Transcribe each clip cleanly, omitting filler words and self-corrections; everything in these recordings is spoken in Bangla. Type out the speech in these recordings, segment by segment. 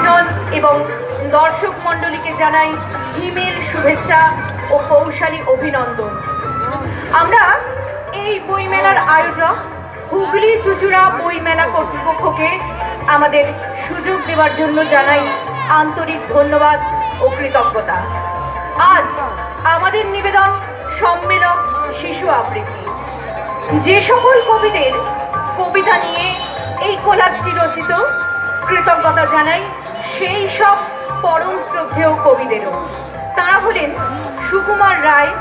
গুণীজন এবং দর্শক মণ্ডলীকে জানাই হিমেল শুভেচ্ছা ও কৌশলী অভিনন্দন। আমরা এই বইমেলার আয়োজক হুগলি চুঁচুড়া বইমেলা কর্তৃপক্ষকে আমাদের সুযোগ দেওয়ার জন্য জানাই আন্তরিক ধন্যবাদ ও কৃতজ্ঞতা। আজ আমাদের নিবেদন সম্মেলক শিশু আবৃত্তি। যে সকল কবিদের কবিতা নিয়ে এই কোলাজটি রচিত, কৃতজ্ঞতা জানাই সেই সব পরম শ্রদ্ধেয় কবিদেরও। তারা হলেন সুকুমার রায়,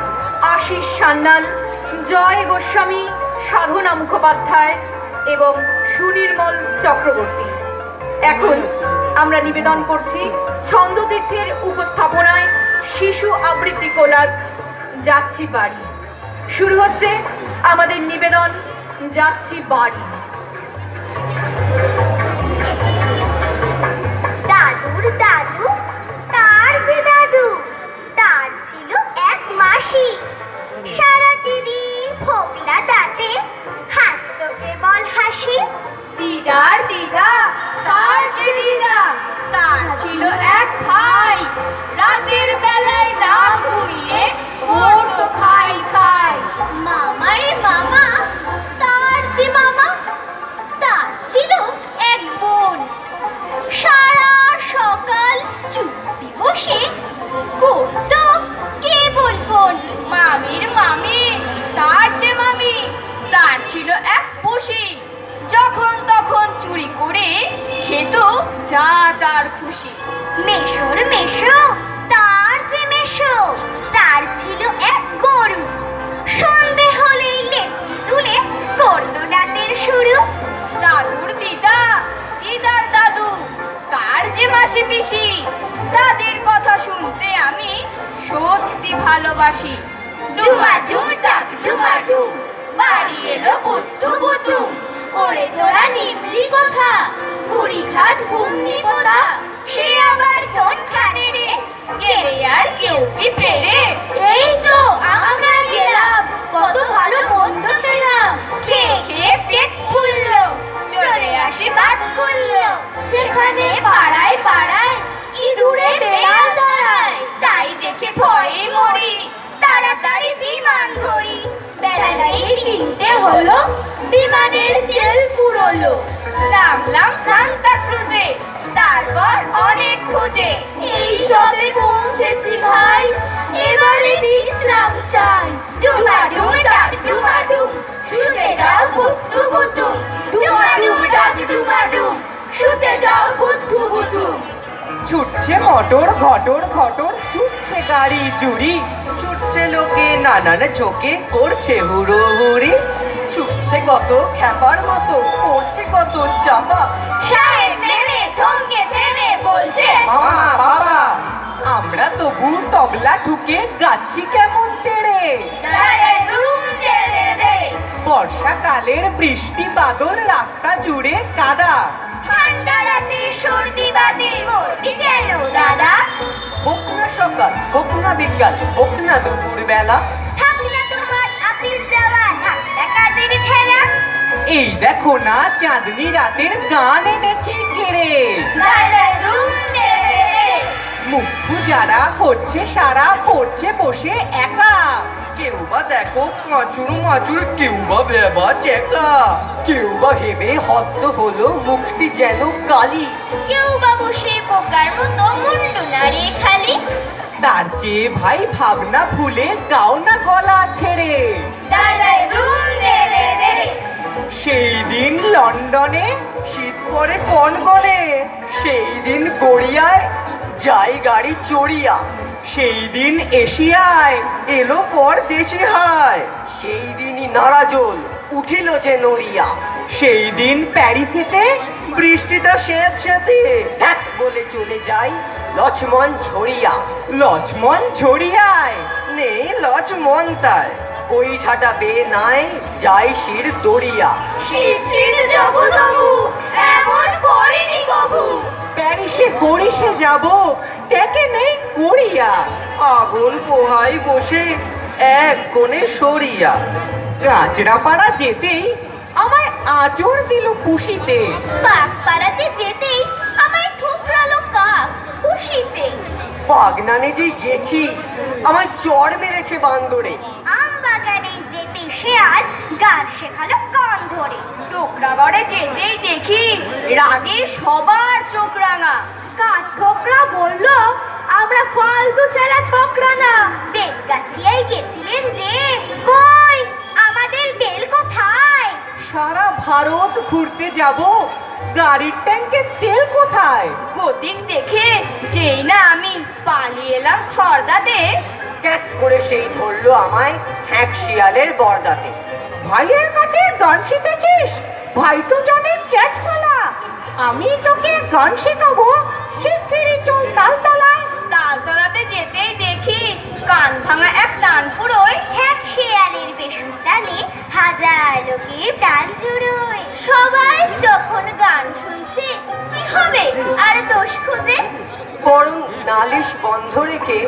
আশিস সান্যাল, জয় গোস্বামী, সাধনা মুখোপাধ্যায় এবং সুনির্মল চক্রবর্তী। এখন আমরা নিবেদন করছি ছন্দতীর্থের উপস্থাপনায় শিশু আবৃত্তি কোলাজ যাচ্ছি বাড়ি। শুরু হচ্ছে আমাদের নিবেদন যাচ্ছি বাড়ি। দাদুর দাদু, তার যে দাদু, তার ছিল এক মাসি। সারাটি দিন ফোকলা দাঁতে, হাসতো কেবল হাসি। দিদার দিদা, তার যে দিদা, তার ছিল এক ভাই। রাতের বেলায় না ঘুমিয়ে পড়তো খাই খাই। মামার মামা, তার যে মামা, তার ছিল এক বোন। সারা সকাল চুপটি বসে করতো কেবল ফোন। মামির মামি, তার যে মামি, তার ছিল এক পুষি। যখন তখন চুরি করে খেত যা তার খুশি। মেশোর মেশো, তার যে মেশো, তার ছিল এক গরু। সন্ধে হলেই লেজটি তুলে করতো নাচের শুরু। দাদুর দিদা, দিদার দাদু, তার যে মাসি পিসি, তাদের কথা শুনতে আমি সত্যি ভালোবাসি। ডুমাডুম ডাক ডুমাডুম, বাড়ি এলো বুদ্ধু বুতুম। ওরে তোরা নিমলি কোথা, মুড়ি ঘাট ঘুমনি পোতা। সে আবার কোনখানে রে, গেলে আর কেউ কি ফেরে? এই তো আমরা গেলাম, কত ভালো মন্দ খেলাম। খেয়ে খেয়ে পেট ফুললো, চলে আসি বাট করলো। সেখানে পাড়ায় পাড়ায় ইঁদুরে বেড়াল দাঁড়ায়। তাই দেখে ভয়ে মরি, তাড়াতাড়ি বিমান ধরি। বেলায় কিনতে হলো, বিমানের তেল ফুরলো। নামলাম সান্তা ক্রুজে, তারপর অনেক খুঁজে এই সবে পৌঁছেছি ভাই। এবারে বিশ্রাম চাই। ডুমাডুম ডাক ডুমাডুম, শুতে যাও বুদ্ধু বুতুম। ডুমাডুম ডাক ডুমাডুম, শুতে যাও বুদ্ধু বুতুম। ছুটছে মটর ঘটর ঘটর, ছুটছে গাড়ি জুড়ি, ছুটছে লোকে নানান চোখে, করছে হুড়োহুড়ি। ছুটছে কত খ্যাপার মতো, পড়ছে কত চাপা। সাহেব নেমে থমকে থেমে বলছে, মামা বাবা, আমরা তবু তবলা ঠুকে গাচ্ছি কেমন তেড়ে। দাঁড়ায় রুম দেড়ে দেড়ে দেড়ে। বর্ষাকালের বৃষ্টি বাদল, রাস্তা জুড়ে কাদা। ঠান্ডা রাতে সর্দি বাদে মরবি কেন দাদা? হোক না সকাল, হোক না বিকাল, হোক না দুপুর বেলা। থাক না তোমার অফিস যাওয়া, থাক না কাজের ঠেলা। এই দেখো না চাঁদনি রাতের গান এনেছি কেড়ে। দাঁড়ায় রুম দেড়ে দেড়ে দেড়ে। মুখু যারা হচ্ছে সারা, পড়ছে বসে একা। কেউ বা দেখো কাঁচুর মাচুর, কেউ বা বেবা চেকা। কেউ বা ভেবে হদ্দ হলো, মুখটি যেন কালি। কেউ বা বসে পোকার মতো মুন্ডু নাড়িয়ে খালি। তার চেয়ে ভাই ভাবনা ভুলে গাও না গলা ছেড়ে। দাঁড়ায় রুম দেড়ে দেড়ে দেড়ে। সেই দিন লন্ডনে শীত পড়ে কনকনে, সেই দিন গড়িয়ায় যাই গাড়ি চড়িয়া। সেই দিন এশিয়ায় এলো পর দেশি হায়, সেই দিনই নারাজল উঠিল যে নড়িয়া। সেই দিন প্যারিসেতে বৃষ্টিটা স্যাঁতস্যাঁতে, ধ্যাৎ বলে চলে যাই লক্ষ্মণ ঝরিয়া। লক্ষ্মণ ঝরিয়ায় নেই লক্ষ্মণ তাই, ওই ঠাটা বে নাই যাই শির দড়িয়া। শীত যাবো তবু এমন পড়েনি কবু। প্যারিসে হরিষে যাব, টেকে নেই করিয়া। আগুন পোহাই বসে এক কোণে সরিয়া। কাঁচরাপাড়া যেতেই আমায় আঁচড় দিল খুশিতে। বাগপাড়াতে যেতেই আমায় ঠুকরালো বাগনানে যে গেছি আমায় চড় মেরেছে বান্দরে। আম বাগানে যেতে শেয়াল গান শেখালো কান ধরে। টোকরাগড়ে যেতেই দেখি রাগে সবার চোখ রাঙা। কাঠ ঠোকরা বলল আমরা ফালতু ছেলে ছোকরা না। বেলগাছিয়ায় গেছিলেন যে, কই আমাদের বেল কোথায়? সারা ভারত ঘুরতে যাব, গাড়ির ট্যাঙ্কে তেল কোথায়? গতিক দেখে যেই না আমি পালিয়ে এলাম খর্দাতে, ক্যাক করে সেই ধরলো আমায় হ্যাক শিয়ালের বর্দাতে। ভাইয়ের কাছে গান শিখেছিস? ভাই তো জানে ক্যাচ খেলা। আমি তোকে গান শেখাবো, শিগগিরই চল তালতলায়। তালতলাতে যেতেই দেখি কান ভাঙা এক তানপুরোয় হ্যাঁ শেয়ালের বেসুর টানে হাজার লোকের প্রাণ ছুড়োয়। সবাই যখন গান শুনছে কি হবে আর দোষ খুঁজে? বরং নালিশ বন্ধ রেখে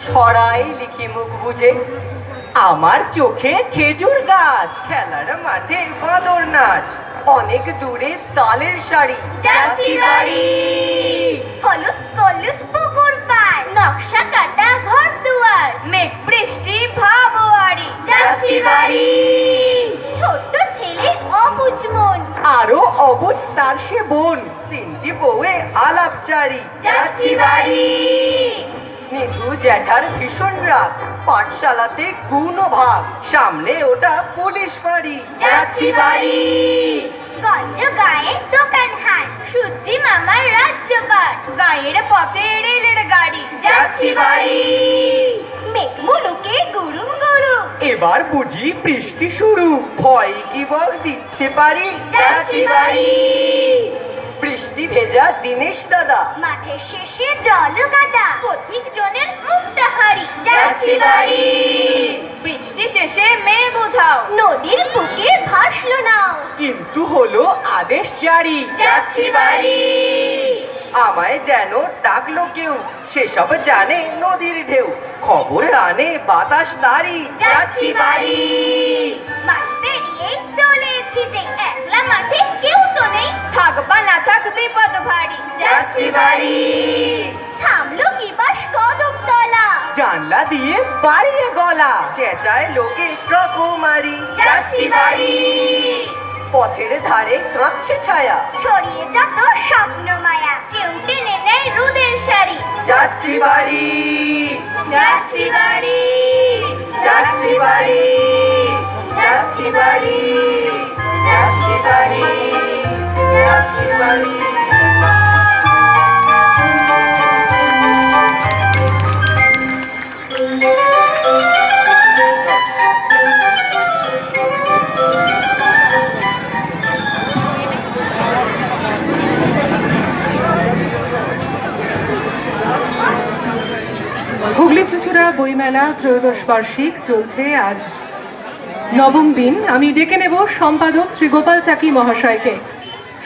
ছড়াই লিখি মুখ বুঝে। আমার চোখে খেজুর গাছ, খেলার মাঠে বাঁদর নাচ, অনেক দূরে তালের শাড়ি, যাচ্ছি বাড়ি। হলুদ কলুদ পুকুর পার, নকশা কাটা ঘর দুয়ার, মেঘ বৃষ্টি ভাবোয়ারি, যাচ্ছি বাড়ি। ছোট্ট ছেলে অবুঝ মন, আরো অবুঝ তার সে বোন, তিনটি বউয়ে আলাপচারি, যাচ্ছি বাড়ি। নিধু জ্যাঠার ভীষণ রাগ, পাঠশালাতে গুণ ভাগ, সামনে ওটা পুলিশ ফাঁড়ি, যাচ্ছি বাড়ি। গঞ্জ গায়ে দোকান হাট, সূর্যি মামার রাজ্যপাট, গায়ের পথে রেলের গাড়ি, যাচ্ছি বাড়ি। মেঘ মুলুকে গুরুম গুরু, এবার বুঝি বৃষ্টি শুরু, ভয় কি বল দিচ্ছে পারি, যাচ্ছি বাড়ি। বৃষ্টি ভেজা দীনেশ দাদা, মাঠের শেষে জল কাদা, পথিক জনের মুক্তা হাড়ি, যাচ্ছি বাড়ি। বৃষ্টি শেষে মেঘ উধাও, নদীর বুকে ভাসলো নাও, কিন্তু হলো আদেশ জারি, যাচ্ছি বাড়ি। আমায় যেন ডাকলো কেউ, সেসব জানে নদীর ঢেউ, খবর আনে বাতাস তারি, যাচ্ছি বাড়ি। মাঠ পেরিয়ে চলেছি যে, একলা মাঠে কেউ তো নেই, থাকবা না থাক বিপদ ভারী, যাচ্ছি বাড়ি। থামলো কি বাস কদম তলা, জানলা দিয়ে বাড়িয়ে গলা, চেঁচায় লোকে রকমারি, যাচ্ছি বাড়ি। পথের ধারে কাঁপছে ছায়া, ছড়িয়ে যত স্বপ্ন মায়া, কেউ টেনে নেয় রোদের শাড়ি, যাচ্ছি বাড়ি, যাচ্ছি বাড়ি। যাচ্ছি বাড়ি, যাচ্ছি বাড়ি, যাচ্ছি বাড়ি, যাচ্ছি বাড়ি। হুগলি চুচুড়া বইমেলা ত্রয়োদশ বার্ষিক চলছে আজ নবম দিন। আমি ডেকে নেব সম্পাদক শ্রী গোপাল চাকি মহাশয়কে।